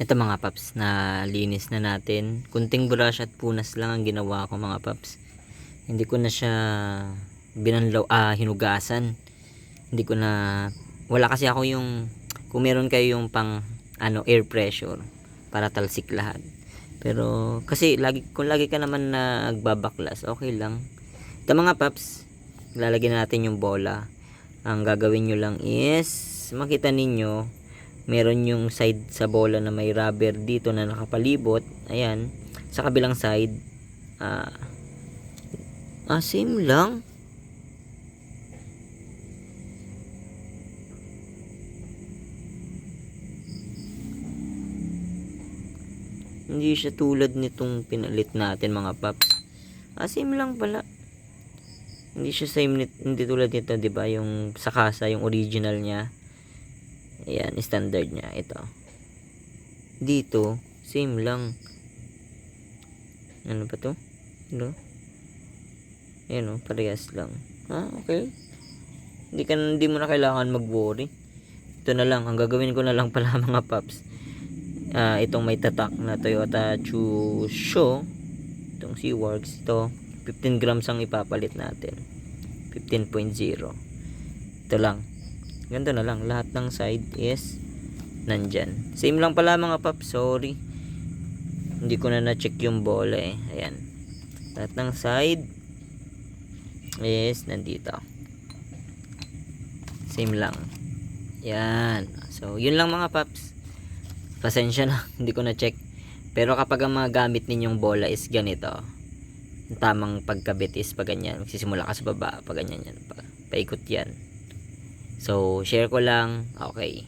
Ito mga paps, na linis na natin. Kunting brush at punas lang ang ginawa ko mga paps. Hindi ko na siya hinugasan. Hindi ko na, wala kasi ako yung, kung meron kayo yung pang air pressure para talsik lahat. Pero kasi kung lagi ka naman nagbabaklas, okay lang. Ito mga paps, lalagyan natin yung bola. Ang gagawin nyo lang is, makita ninyo meron yung side sa bola na may rubber dito na nakapalibot. Ayan, sa kabilang side same lang. Hindi siya tulad nitong pinalit natin mga paps. Same lang pala. Hindi siya hindi tulad nito, 'di ba? Yung sa kasa, yung original niya. Ayan, standard niya ito. Dito, same lang. Ano ba 'to? Ano? Ayan, parehas lang. Okay. Hindi mo na kailangan mag-worry. Ito na lang, ang gagawin ko na lang pala mga paps. Itong may tatak na Toyota Tsusho, itong C-Works, ito 15 grams ang ipapalit natin. 15.0. Ito lang. Ganito na lang. Lahat ng side is nandyan. Same lang pala mga paps. Sorry. Hindi ko na na-check yung bola eh. Ayan. Lahat ng side is nandito. Same lang. Yan. So, yun lang mga paps. Pasensya na. Hindi ko na-check. Pero kapag ang mga gamit ninyong bola is ganito, ang tamang pagkabit is pag ganyan. Magsisimula ka sa baba. Pag ganyan yan. Paikot yan. So, share ko lang. Okay.